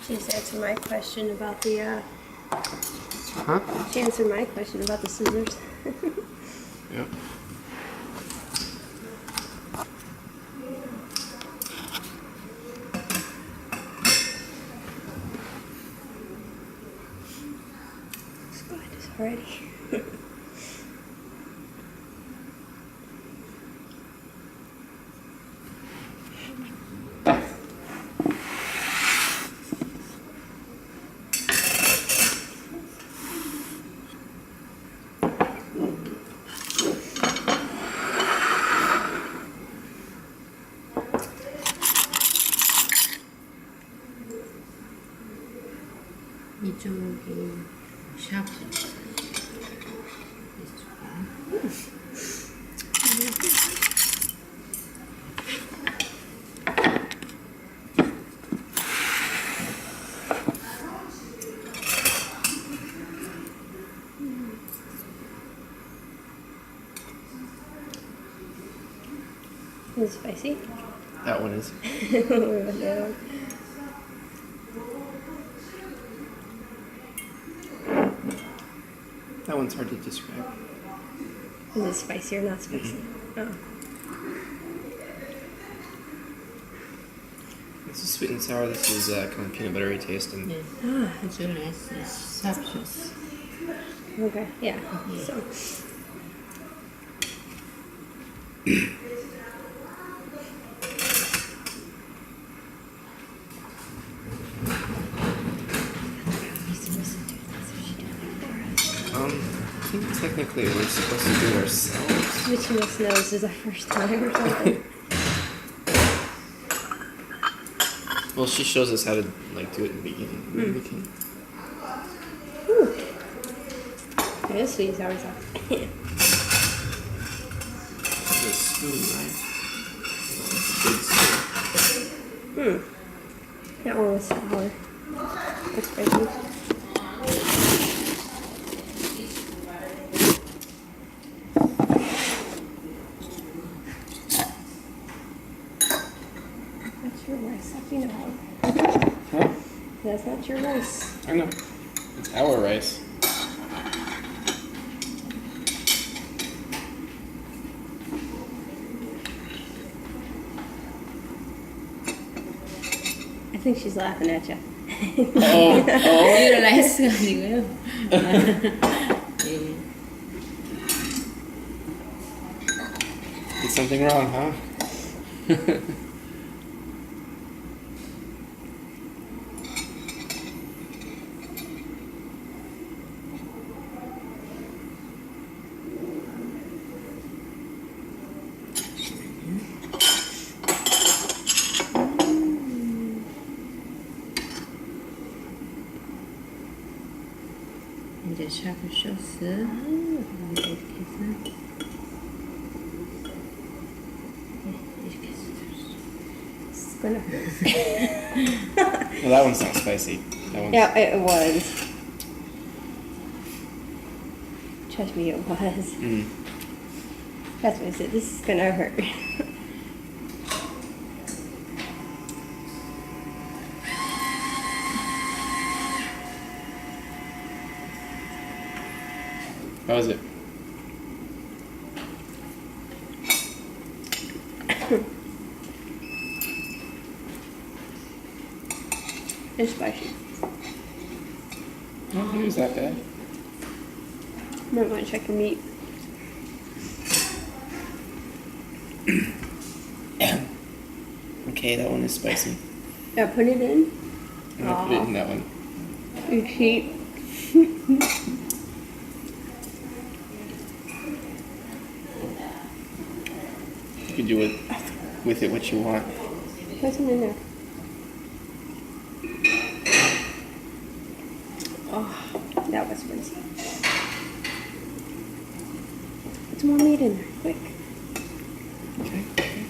Just answered my question about the, Huh? she answered my question about the scissors. Yep. Looks good already. 이쪽이 샵. Is it spicy? That one is. No. That one's hard to describe. Is it spicy or not spicy? Oh. This is sweet and sour. This is kind of peanut buttery taste, and 네. 아주 nice 샵. Okay, yeah. So, I think technically we're supposed to do it ourselves. switching us knows is our first time or something. Well, she shows us how to like do it in the beginning. We can. It is sweet sour sauce. Use a spoon, right? Big spoon. That one was sour. That's spicy. That's your rice. How do you know? Huh? That's not your rice. I know. It's our rice. I think she's laughing at you. Oh, oh. 이거 라이스가 아니고요. 예. Did something wrong, huh? 이제 샤브 소스 이렇게 해서 이렇게 해서 It's gonna hurt. Well, that one's not spicy. That one's. Yeah, it was. Trust me, it was. Mm. That's what I said. This is gonna hurt. How is it? It's spicy. I don't think it was that bad. Might want to check your meat. Okay, that one is spicy. Yeah, put it in. I'm gonna put it in that one. You cheat. You can do it with it what you want. Put some in there. Oh, that was spicy. Put some more meat in there, quick. Okay. Okay.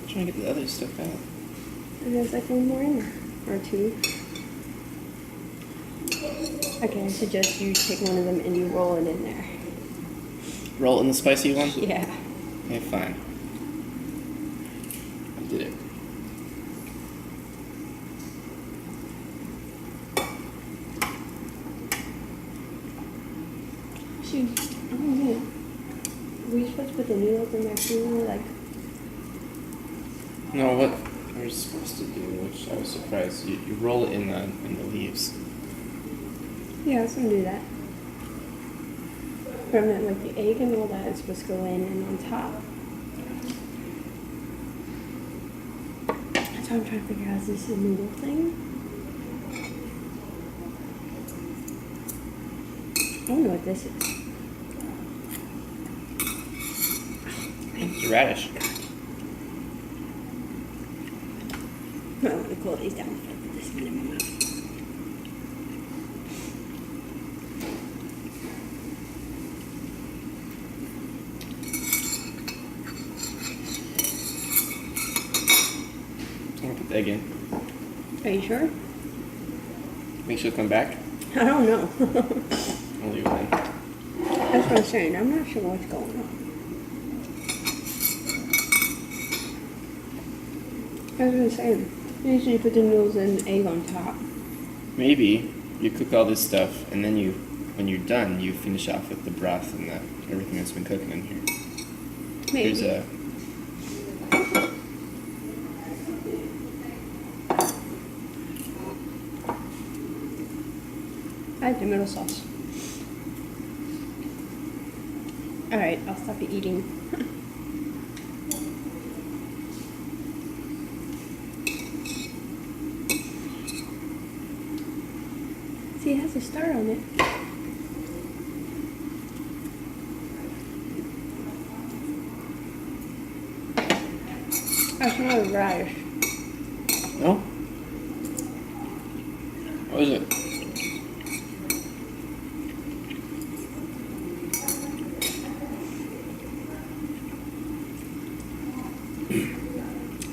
Trying to get the other stuff out. And there's like one more in there, or two. Okay, I suggest you take one of them and you roll it in there. Roll it in the spicy one? Yeah. Okay, fine. I did it. put the noodles in there too? Like, No, what you're supposed to do, which I was surprised, you roll it in the leaves. yeah, I was gonna do that. But I meant like the egg and all that is supposed to go in and on top. That's what I'm trying to figure out. Is this a noodle thing? I don't know what this is. It's a radish. I want to cool these down before I put this one in my mouth. I'm gonna put the egg in. Are you sure? Think she'll come back? I don't know. I'll leave it in. That's what I'm saying. I'm not sure what's going on. That's what I'm saying. Usually you put the noodles and egg on top. Maybe you cook all this stuff, and then when you're done, you finish off with the broth and everything that's been cooking in here. Maybe. Here's a. I like tomato sauce. Alright, I'll stop eating. See, it has a star on it. That's not a radish. No? What is it?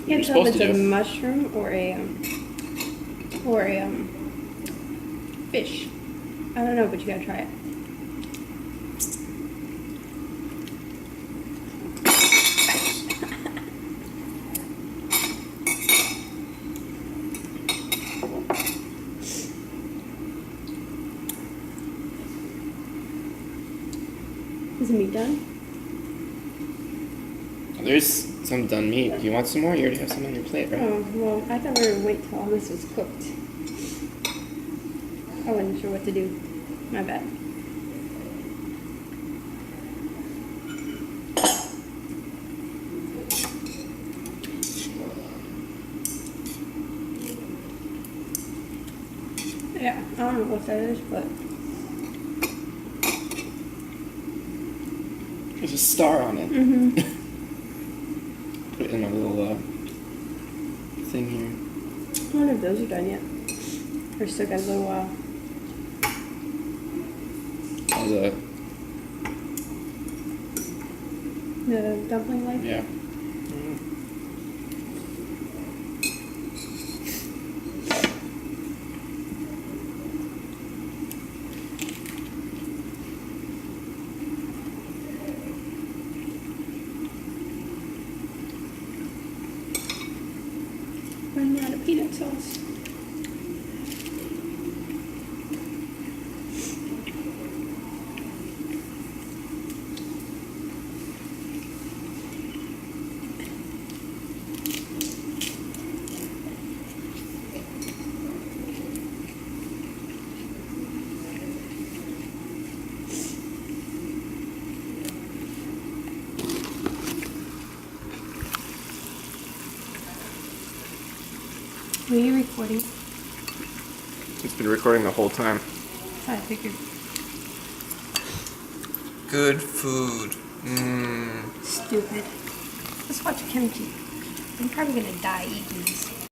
Can't tell supposed if to it's a do. mushroom or a fish. I don't know, but you gotta try it. Is the meat done? There's some done meat. Do you want some more? You already have some on your plate, right? Oh, well, I thought we were gonna wait till all this was cooked. I wasn't sure what to do. My bad. Yeah, I don't know what that is, but There's a star on it. Put it in a little thing here. I wonder if those are done yet. Or still got a little while. Oh, The dumpling life? yeah. Running out of peanut sauce. Were you recording? It's been recording the whole time. I figured. Good food. Stupid. Let's watch kimchi. I'm probably gonna die eating this.